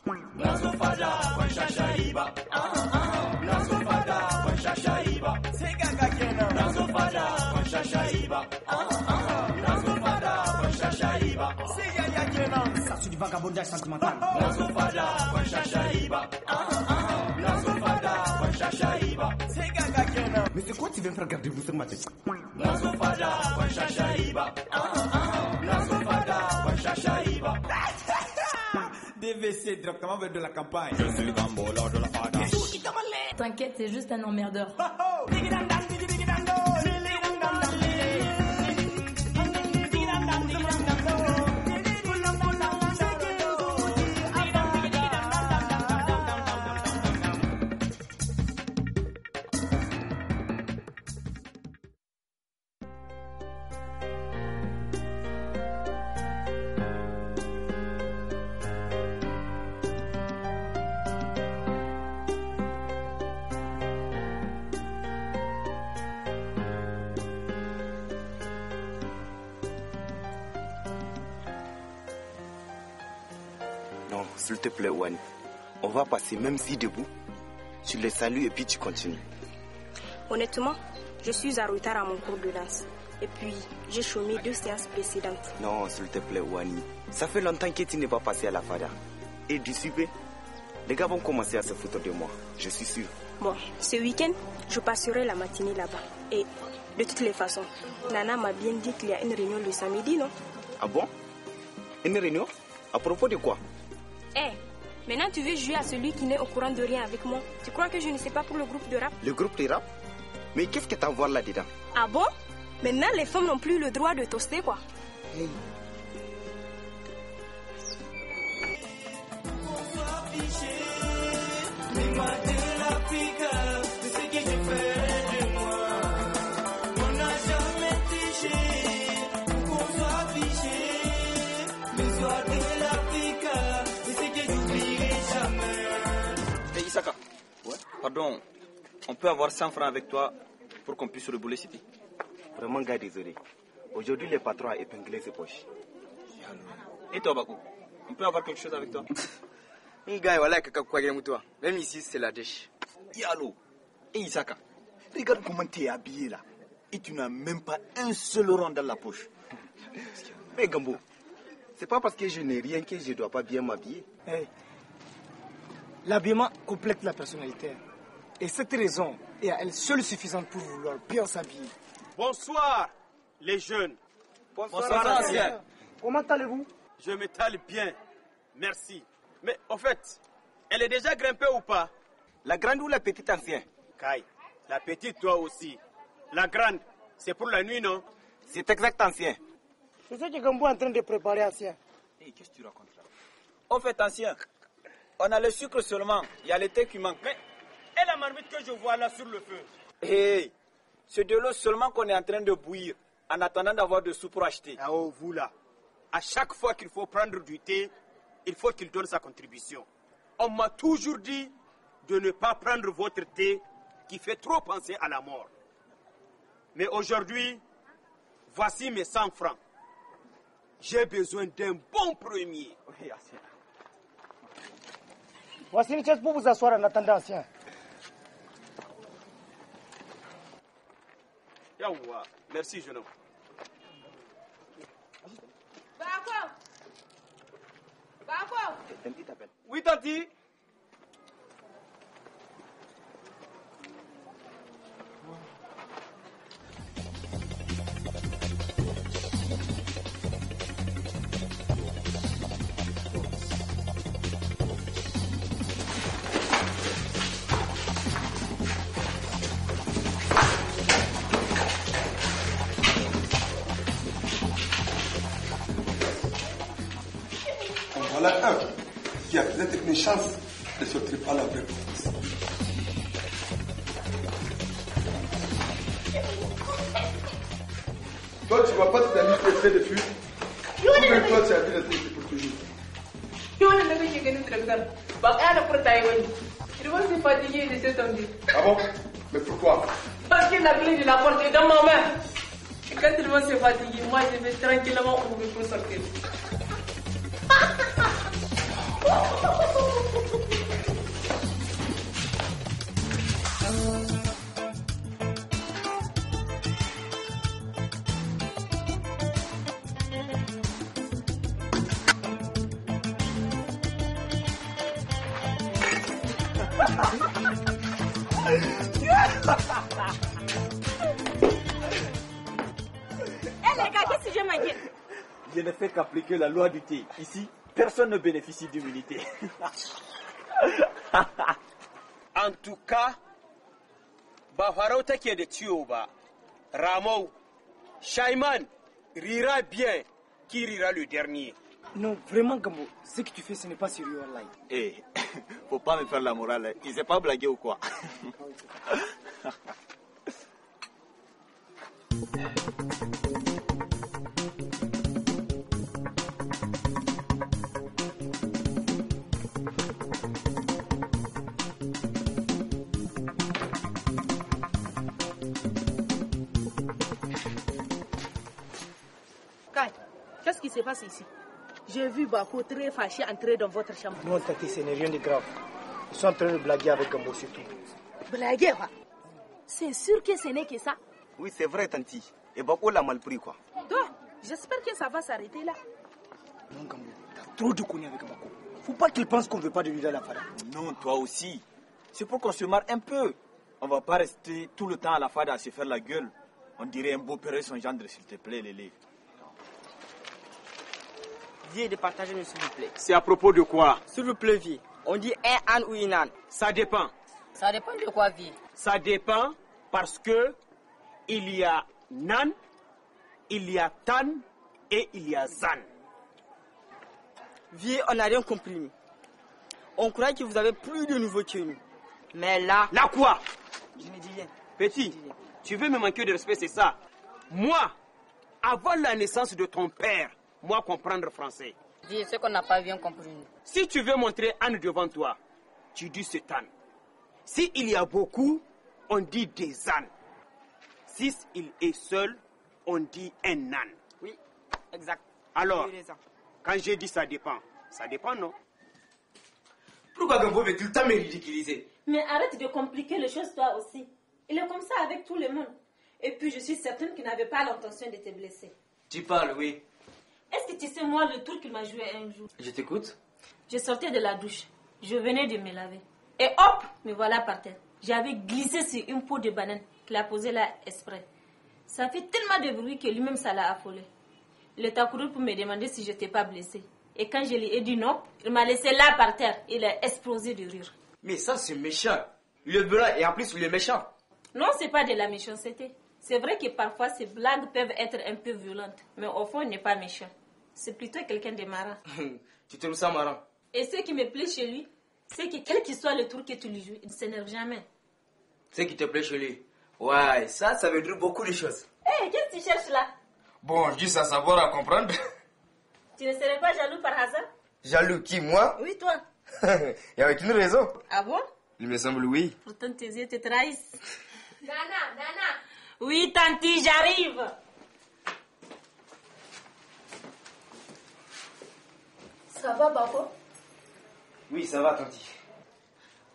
Nasofada, Wanshashaiba. Nasofada, Wanshashaiba. Segaga kenan. Nasofada, Wanshashaiba. Nasofada, Wanshashaiba. Segaga kenan. Ça c'est du vagabondage sentimental. Nasofada, Wanshashaiba. Nasofada, Wanshashaiba. Segaga kenan. Mais c'est quoi tu viens faire garder vous sur ma tête? Nasofada, Wanshashaiba. Nasofada, Wanshashaiba. DVC, directement vers de la campagne. Je suis Gambo, lord de la fada. T'inquiète, c'est juste un emmerdeur. S'il te plaît, Wani, on va passer même si debout. Tu les salues et puis tu continues. Honnêtement, je suis en retard à mon cours de danse. Et puis, j'ai chômé 2 séances précédentes. Non, s'il te plaît, Wani. Ça fait longtemps que tu n'es pas passé à la fada. Et d'ici peu, les gars vont commencer à se foutre de moi. Je suis sûr. Bon, ce week-end, je passerai la matinée là-bas. Et de toutes les façons, Nana m'a bien dit qu'il y a une réunion le samedi, non? Ah bon? Une réunion? À propos de quoi? Maintenant tu veux jouer à celui qui n'est au courant de rien avec moi. Tu crois que je ne sais pas pour le groupe de rap? Le groupe de rap? Mais qu'est-ce que t'as à voir là-dedans? Ah bon? Maintenant les femmes n'ont plus le droit de toaster quoi. Hey. Isaka, pardon, on peut avoir 100 francs avec toi pour qu'on puisse rebouler City? Vraiment, gars, désolé. Aujourd'hui, le patron a épinglé ses poches. Et toi, Bakou, on peut avoir quelque chose avec toi? Même ici, c'est la dèche. Yalo, et Isaka, regarde comment tu es habillé là. Et tu n'as même pas un seul rond dans la poche. Mais Gambo, c'est pas parce que je n'ai rien que je ne dois pas bien m'habiller. Hey. L'habillement complète la personnalité. Et cette raison est à elle seule suffisante pour vouloir bien s'habiller. Bonsoir, les jeunes. Bonsoir, ancien. Comment allez-vous? Je m'étale bien, merci. Mais au fait, elle est déjà grimpée ou pas? La grande ou la petite ancienne? Kai, la petite toi aussi. La grande, c'est pour la nuit, non? C'est exact, ancien. C'est ce que Gambo est en train de préparer, ancien. Hey, qu'est-ce que tu racontes là? Au fait, ancien, on a le sucre seulement, il y a le thé qui manque. Mais, et la marmite que je vois là sur le feu? Hey, c'est de l'eau seulement qu'on est en train de bouillir, en attendant d'avoir de sous pour acheter. Ah oh, vous là, à chaque fois qu'il faut prendre du thé, il faut qu'il donne sa contribution. On m'a toujours dit de ne pas prendre votre thé qui fait trop penser à la mort. Mais aujourd'hui, voici mes 100 francs. J'ai besoin d'un bon premier. Voici une chaise pour vous asseoir en attendant, ancien. Yaouah, merci jeune homme. Oui, Tati. Voilà un qui a peut-être une chance de sortir par la vraie porte. Toi, tu ne vas pas te donner tes faits de fuite. Ou bien toi, tu as vu rester ici pour toujours. Ah bon? Mais pourquoi? Parce que la clé de la porte est dans ma main. Et quand ils vont se fatiguer, moi je vais tranquillement ouvrir pour sortir. les gars, qu'est-ce que j'ai manqué? Je ne fais qu'appliquer la loi du thé. Ici, personne ne bénéficie d'immunité. En tout cas, ba farauta ke da ciwo ba. Ramau, Shaiman rira bien, qui rira le dernier. Non, vraiment, Gambo, ce que tu fais, ce n'est pas sérieux, wallahi. Eh, faut pas me faire la morale. Il s'est pas blagué ou quoi? Kai, qu'est-ce qui se passe ici? J'ai vu Bako très fâché entrer dans votre chambre. Non, Tati, ce n'est rien de grave. Ils sont en train de blaguer avec Gambo surtout. Blaguer, quoi? C'est sûr que ce n'est que ça. Oui, c'est vrai, Tanti. Et Bako l'a mal pris, quoi. Donc, j'espère que ça va s'arrêter là. Non, Gambo, t'as trop de conneries avec Bako. Faut pas qu'il pense qu'on ne veut pas de lui dans la fada. Non, toi aussi. C'est pour qu'on se marre un peu. On va pas rester tout le temps à la fada à se faire la gueule. On dirait un beau père et son gendre, s'il te plaît, Lélé. Viens de partager, s'il vous plaît. C'est à propos de quoi? S'il vous plaît, vie. On dit un âne ou une âne. Ça dépend. Ça dépend de quoi, vie? Ça dépend parce que il y a Nan, il y a Tan et il y a Zan. Vie, on n'a rien compris. On croyait que vous avez plus de nouveaux que nous. Mais là... Là quoi? Je ne dis rien. Petit, tu veux me manquer de respect, c'est ça? Moi, avant la naissance de ton père, moi comprendre français. Vie, ce qu'on n'a pas bien compris. Si tu veux montrer Anne devant toi, tu dis c'est Anne. Si il y a beaucoup, on dit des ânes. Si il est seul, on dit un âne. Oui, exact. Alors, quand j'ai dit ça dépend non? Pourquoi Gambo veut tout le temps me ridiculiser? Mais arrête de compliquer les choses toi aussi. Il est comme ça avec tout le monde. Et puis je suis certaine qu'il n'avait pas l'intention de te blesser. Tu parles, oui. Est-ce que tu sais moi le tour qu'il m'a joué un jour? Je t'écoute. Je sortais de la douche. Je venais de me laver. Et hop, me voilà par terre. J'avais glissé sur une peau de banane qu'il a posée là exprès. Ça fait tellement de bruit que lui-même ça l'a affolé. Il est accouru pour me demander si je n'étais pas blessée. Et quand je lui ai dit non, il m'a laissé là par terre. Il a explosé de rire. Mais ça, c'est méchant. Il est blanc et en plus, il est méchant. Non, c'est pas de la méchanceté. C'est vrai que parfois ces blagues peuvent être un peu violentes. Mais au fond, il n'est pas méchant. C'est plutôt quelqu'un de marrant. Tu trouves ça marrant? Et ce qui me plaît chez lui, c'est que quel qu'il soit le tour que tu lui joues, il ne s'énerve jamais. Ce qui te plaît chez lui? Ouais, ça veut dire beaucoup de choses. Hé, qu'est-ce que tu cherches là? Bon, juste à savoir, à comprendre. Tu ne serais pas jaloux par hasard? Jaloux qui, moi? Oui, toi. Et avec une raison. Ah bon? Il me semble oui. Pourtant, tes yeux te trahissent. Nana. Oui, tanti, j'arrive. Ça va, Bako? Oui, ça va, tanti.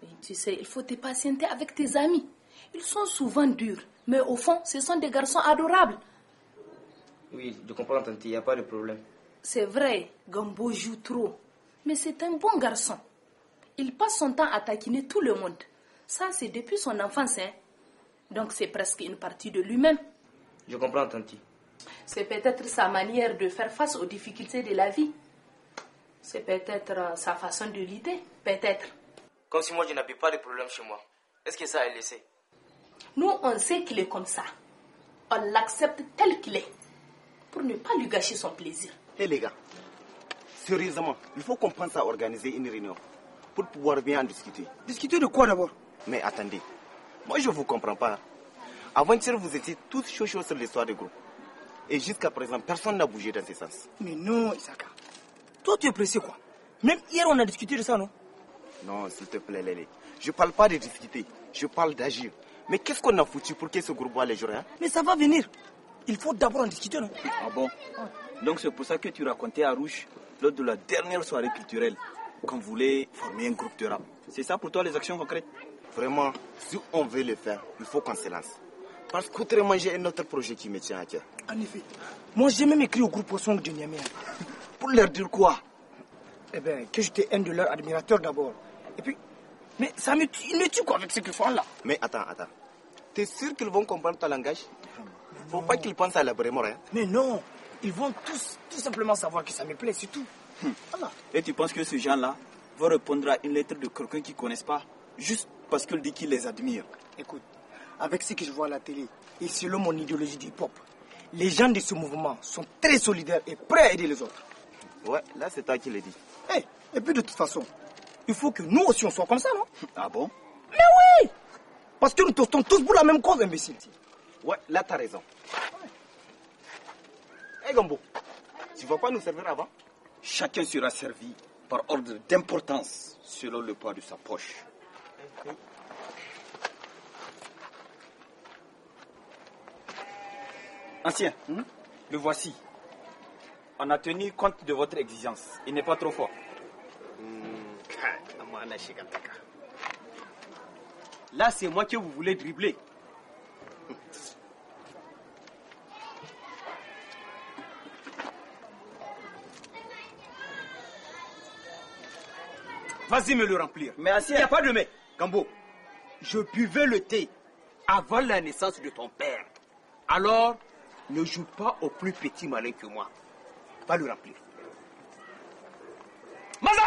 Oui, tu sais, il faut te patienter avec tes amis. Ils sont souvent durs, mais au fond, ce sont des garçons adorables. Oui, je comprends, tanti, il n'y a pas de problème. C'est vrai, Gambo joue trop, mais c'est un bon garçon. Il passe son temps à taquiner tout le monde. Ça, c'est depuis son enfance, hein. Donc, c'est presque une partie de lui-même. Je comprends, tanti. C'est peut-être sa manière de faire face aux difficultés de la vie. C'est peut-être sa façon de lutter, peut-être. Comme si moi, je n'avais pas de problème chez moi. Est-ce que ça, elle le sait? Nous, on sait qu'il est comme ça. On l'accepte tel qu'il est, pour ne pas lui gâcher son plaisir. Hé les gars, sérieusement, il faut qu'on pense à organiser une réunion pour pouvoir bien en discuter. Discuter de quoi d'abord? Mais attendez, moi je ne vous comprends pas. Avant-hier, vous étiez tous chauds sur l'histoire du groupe. Et jusqu'à présent, personne n'a bougé dans ce sens. Mais non, Isaka. Toi, tu es pressé quoi? Même hier, on a discuté de ça, non? Non, s'il te plaît, Lélé. Je ne parle pas de discuter, je parle d'agir. Mais qu'est-ce qu'on a foutu pour que ce groupe voit les jours, hein? Mais ça va venir. Il faut d'abord en discuter, non? Ah bon? Donc c'est pour ça que tu racontais à Rouge, lors de la dernière soirée culturelle, qu'on voulait former un groupe de rap. C'est ça pour toi les actions concrètes? Vraiment, si on veut le faire, il faut qu'on se lance. Parce qu'autrement, j'ai un autre projet qui me tient à cœur. En effet. Moi, j'ai même écrit au groupe Song de Niamey. Pour leur dire quoi? Eh bien, que j'étais un de leurs admirateurs d'abord. Et puis, Mais ça me tue, ils me tuent quoi avec ce qu'ils font là. Mais attends. T'es sûr qu'ils vont comprendre ton langage? Faut pas qu'ils pensent à la Brémor, hein. Mais non, ils vont tous tout simplement savoir que ça me plaît, c'est tout. Voilà. Et tu penses que ce gens-là vont répondre à une lettre de quelqu'un qu'ils ne connaissent pas, juste parce qu'il dit qu'il les admire? Écoute, avec ce que je vois à la télé, et selon mon idéologie du hip-hop, les gens de ce mouvement sont très solidaires et prêts à aider les autres. Ouais, là c'est toi qui le dis. Et puis de toute façon, il faut que nous aussi on soit comme ça, non? Ah bon? Mais oui! Parce que nous tostons tous pour la même cause, imbécile. Ouais, là t'as raison. Hé Gambo, tu vas pas nous servir avant? Chacun sera servi par ordre d'importance selon le poids de sa poche. Ancien, le voici. On a tenu compte de votre exigence. Il n'est pas trop fort. Là, c'est moi que vous voulez dribbler. Vas-y me le remplir. Mais il n'y a pas de mais. Gambo, je buvais le thé avant la naissance de ton père. Alors, ne joue pas au plus petit malin que moi. Va le remplir. Maza!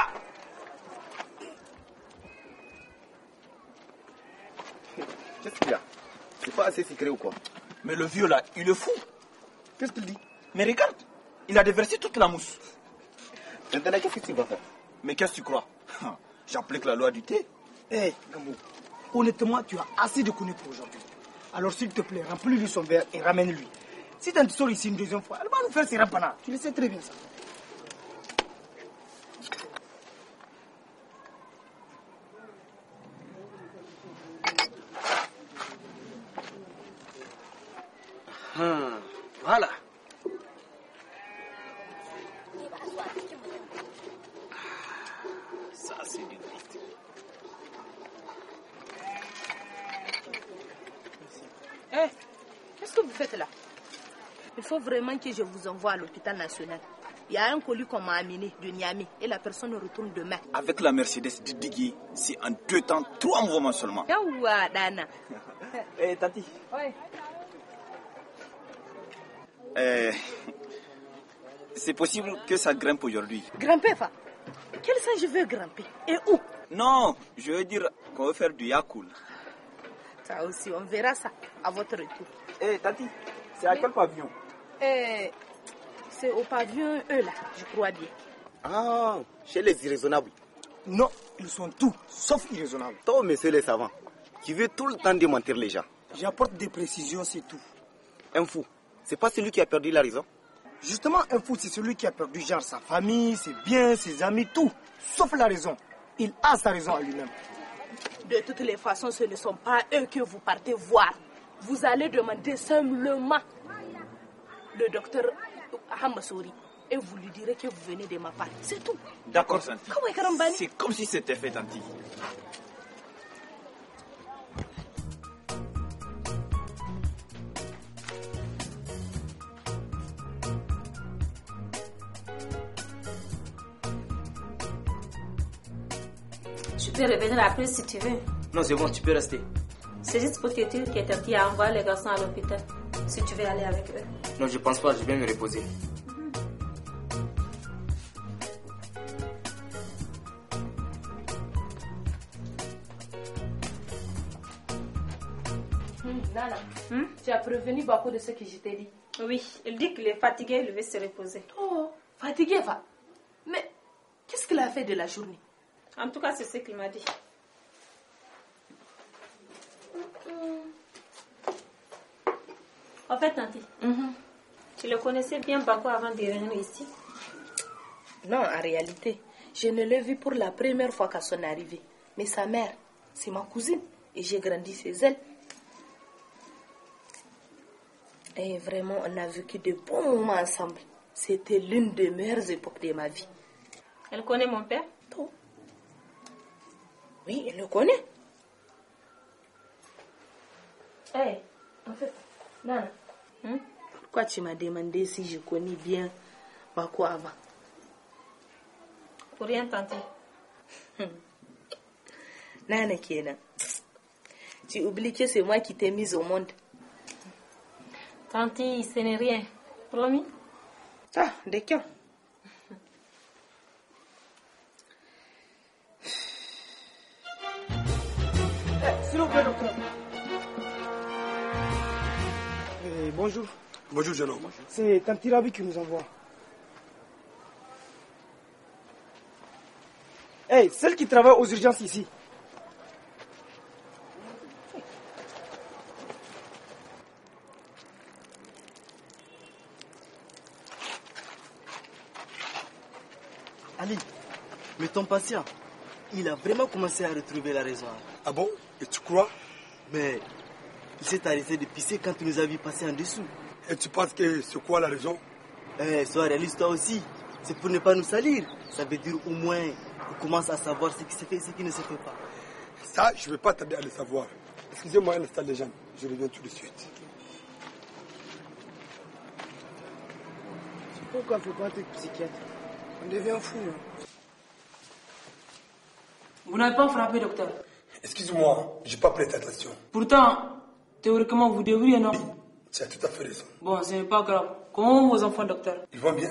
Qu'est-ce qu'il y a? C'est pas assez sucré ou quoi? Mais le vieux là, il est fou. Qu'est-ce qu'il dit? Mais regarde, il a déversé toute la mousse. Maintenant, qu'est-ce que tu vas faire? Mais qu'est-ce que tu crois? J'applique la loi du thé. Gambo, honnêtement, tu as assez de connu pour aujourd'hui. Alors s'il te plaît, remplis-lui son verre et ramène-lui. Si tu sors ici une deuxième fois, elle va nous faire ses rapanades. Tu le sais très bien ça. Voilà. Ça, c'est du triste. Qu'est-ce que vous faites là? Il faut vraiment que je vous envoie à l'hôpital national. Il y a un colis qu'on m'a amené de Niamey et la personne retourne demain. Avec la Mercedes de Digui, c'est en 2 temps, 3 mouvements seulement. Yaouah, Dana. Tati. Ouais. C'est possible que ça grimpe aujourd'hui. Grimper, fa? Quel sens je veux grimper? Et où? Non, je veux dire qu'on veut faire du yakoul. Ça aussi, on verra ça à votre retour. Tati, c'est à quel pavillon? C'est au pavillon E là, je crois bien. Ah, chez les irraisonnables. Non, ils sont tous, sauf irraisonnables. Toi, monsieur le savant, qui veut tout le temps démentir les gens. J'apporte des précisions, c'est tout. Un fou, c'est pas celui qui a perdu la raison? Justement, un fou, c'est celui qui a perdu genre sa famille, ses biens, ses amis, tout, sauf la raison. Il a sa raison à lui-même. De toutes les façons, ce ne sont pas eux que vous partez voir. Vous allez demander simplement le docteur Hamassouri et vous lui direz que vous venez de ma part. C'est tout. D'accord, Santi. Karambani. C'est comme si c'était fait, Tanti. Je peux revenir après si tu veux. Non, c'est bon, tu peux rester. C'est juste pour te dire que Tati a envoyé les garçons à l'hôpital. Si tu veux aller avec eux. Non, je pense pas, je vais me reposer. Nana, tu as prévenu Bako de ce que je t'ai dit? Oui, il dit qu'il est fatigué, il veut se reposer. Oh, fatigué, va. Mais qu'est-ce qu'il a fait de la journée? En tout cas, c'est ce qu'il m'a dit. En fait, Tanti, tu le connaissais bien Bako avant de venir ici? Non, en réalité, je ne l'ai vu pour la première fois qu'à son arrivée. Mais sa mère, c'est ma cousine et j'ai grandi chez elle. Et vraiment, on a vécu de bons moments ensemble. C'était l'une des meilleures époques de ma vie. Elle connaît mon père? Tout. Oui, elle le connaît. En fait, Nana, pourquoi tu m'as demandé si je connais bien Bako avant? Pour rien, Tanti. Nana kenan. Tu oublies que c'est moi qui t'ai mise au monde. Tanti, ce n'est rien. Promis? Ah, d'accord. S'il vous plaît, docteur. Bonjour. Bonjour, jeune homme. C'est Tanti Rabi qui nous envoie. Hey, celle qui travaille aux urgences ici. Ali, mais ton patient, il a vraiment commencé à retrouver la raison. Ah bon? Et tu crois? Mais il s'est arrêté de pisser quand tu nous as vu passer en dessous. Et tu penses que c'est quoi la raison? Sois réaliste toi aussi. C'est pour ne pas nous salir. Ça veut dire au moins qu'on commence à savoir ce qui se fait et ce qui ne se fait pas. Ça, je ne vais pas tarder à le savoir. Excusez-moi un instant, les gens. Je reviens tout de suite. C'est pourquoi il ne faut pas être psychiatre. On devient fou. Vous n'avez pas frappé, docteur? Excusez-moi, je n'ai pas prêté attention. Pourtant, théoriquement, vous devriez, non? Tu as tout à fait raison. Bon, ce n'est pas grave. Comment vont vos enfants, docteur? Ils vont bien.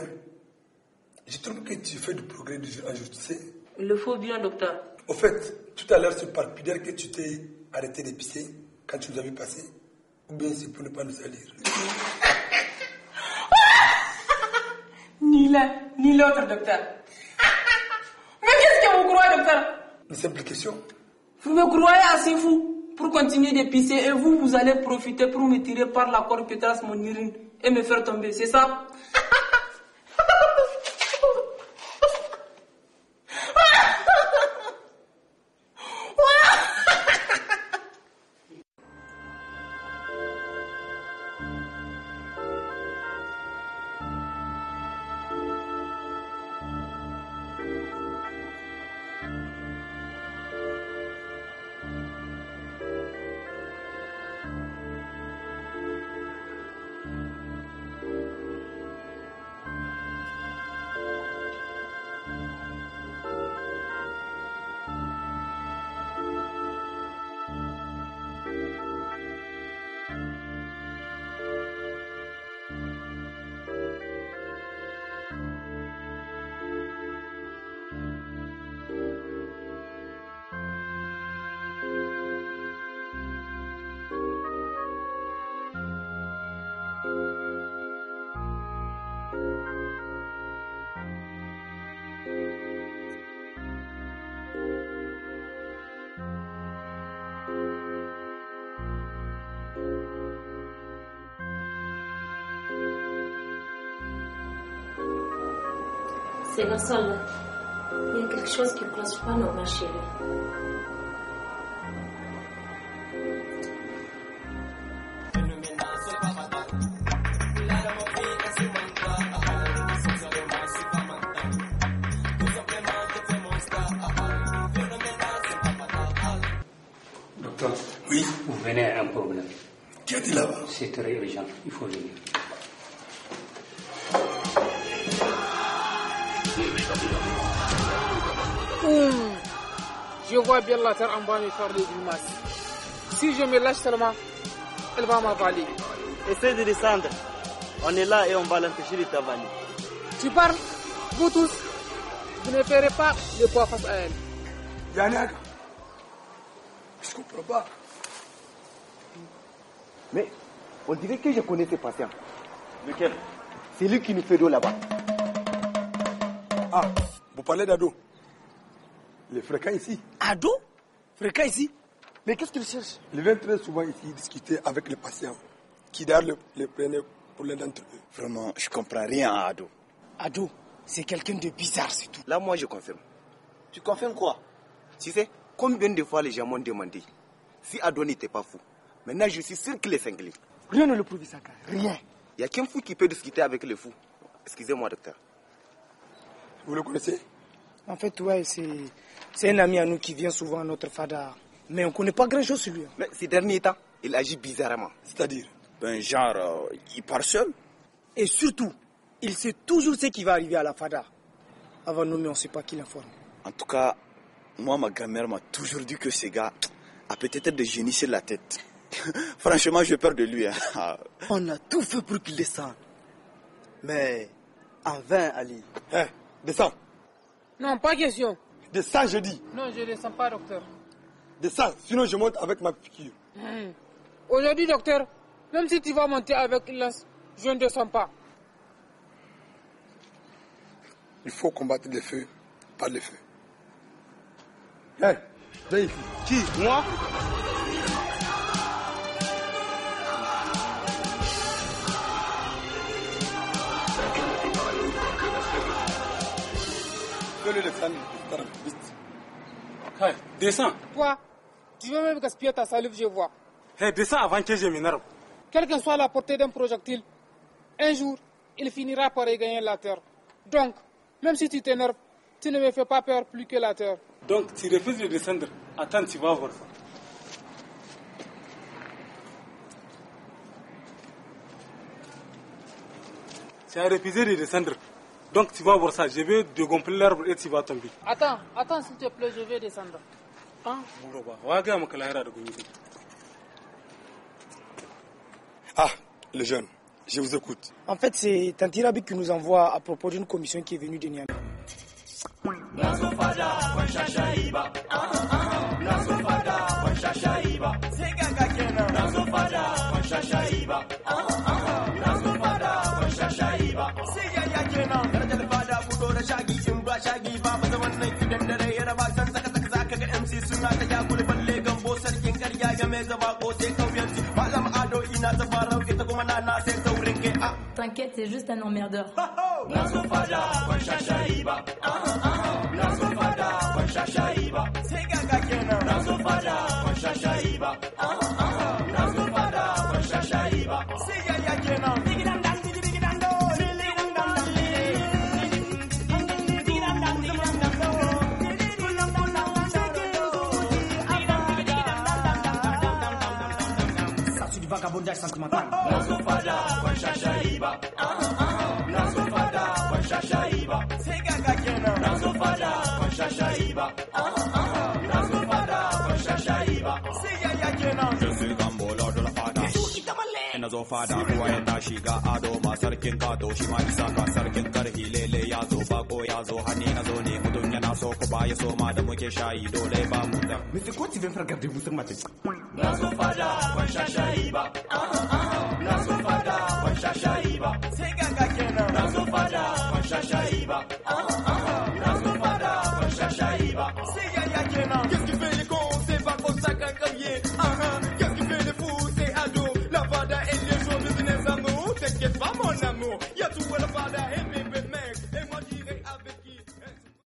Je trouve que tu fais du progrès de jour en jour, tu sais. Il le faut bien, docteur. Au fait, tout à l'heure, c'est par pudeur que tu t'es arrêté de pisser quand tu nous as vu passer. Ou bien c'est pour ne pas nous salir. Ni l'un, ni l'autre, docteur. Mais qu'est-ce que vous croyez, docteur? Une simple question. Vous me croyez assez fou pour continuer de pisser et vous allez profiter pour me tirer par la corde que trace mon urine et me faire tomber, c'est ça? C'est le sol. Il y a quelque chose qui ne cloche pas normal chez lui. Docteur, oui. Vous venez à un problème. Qui a-t-il là-bas? C'est très urgent, il faut venir. Je vois bien la terre en bas me faire des grimaces. Si je me lâche seulement, elle va m'avaler. Essaye de descendre. On est là et on va l'empêcher de t'avaler. Tu parles? Vous tous, vous ne ferez pas le poids face à elle. Yannick, je ne comprends pas. Mais on dirait que je connais ces patients. Lequel? C'est lui qui nous fait d'eau là-bas. Ah, vous parlez d'ado? Il est fréquent ici. Ado? Fréquent ici? Mais qu'est-ce qu'il cherche? Il vient très souvent ici discuter avec les patients qui d'ailleurs le prenaient pour l'un d'entre eux. Vraiment, je comprends rien à Ado. Ado, c'est quelqu'un de bizarre, c'est tout. Là, moi, je confirme. Tu confirmes quoi? Tu sais, combien de fois les gens m'ont demandé si Ado n'était pas fou. Maintenant, je suis sûr qu'il est cinglé. Rien ne le prouve, Isaka. Rien. Il n'y a qu'un fou qui peut discuter avec les fous. Excusez-moi, docteur. Vous le connaissez? En fait, ouais, c'est un ami à nous qui vient souvent à notre fada. Mais on ne connaît pas grand-chose sur lui. Mais ces derniers temps, il agit bizarrement. C'est-à-dire? Ben, genre, il part seul. Et surtout, il sait toujours ce qui va arriver à la fada. Avant nous, mais on ne sait pas qui l'informe. En tout cas, Moi, ma grand-mère m'a toujours dit que ce gars a peut-être des génies sur la tête. Franchement, j'ai peur de lui. Hein. On a tout fait pour qu'il descende. Mais en vain, Ali. Descends. Non, pas question. Descends, je dis. Non, je ne descends pas, docteur. Descends, sinon je monte avec ma piqûre. Aujourd'hui, docteur, même si tu vas monter avec une lance, je ne descends pas. Il faut combattre le feu par le feu. Viens ici. Qui? Moi? Fais-le descendre, vite. Hey, descends. Toi, tu veux même gaspiller ta salive, je vois. Hey, descends avant que je m'énerve. Quelle que soit la portée d'un projectile, un jour, il finira par regagner la terre. Donc, même si tu t'énerves, tu ne me fais pas peur plus que la terre. Donc, tu refuses de descendre. Attends, tu vas voir ça. Tu as refusé de descendre. Donc, tu vas voir ça. Je vais dégonfler l'arbre et tu vas tomber. Attends, s'il te plaît, je vais descendre. Ah, le jeune, je vous écoute. En fait, c'est Tanti Rabi qui nous envoie à propos d'une commission qui est venue de Niamey. T'inquiète, c'est juste un emmerdeur. Vagabondage sentimental. Je suis Gambola de la fada. Ina zo fada kowa ya tashi ga ado ma sarkin kato shi ma isa ka sarkin karhi lele ya zo bako ya zo hani na zo ne mutum yana so ko ba ya so ma da muke shayi dole ba mu da. Mais c'est quoi tu viens faire garder vous sur ma tête? Nazo fada wan shashaiba. Nazo fada wan shashaiba. Sai ga kenan. Nazo fada wan shashaiba.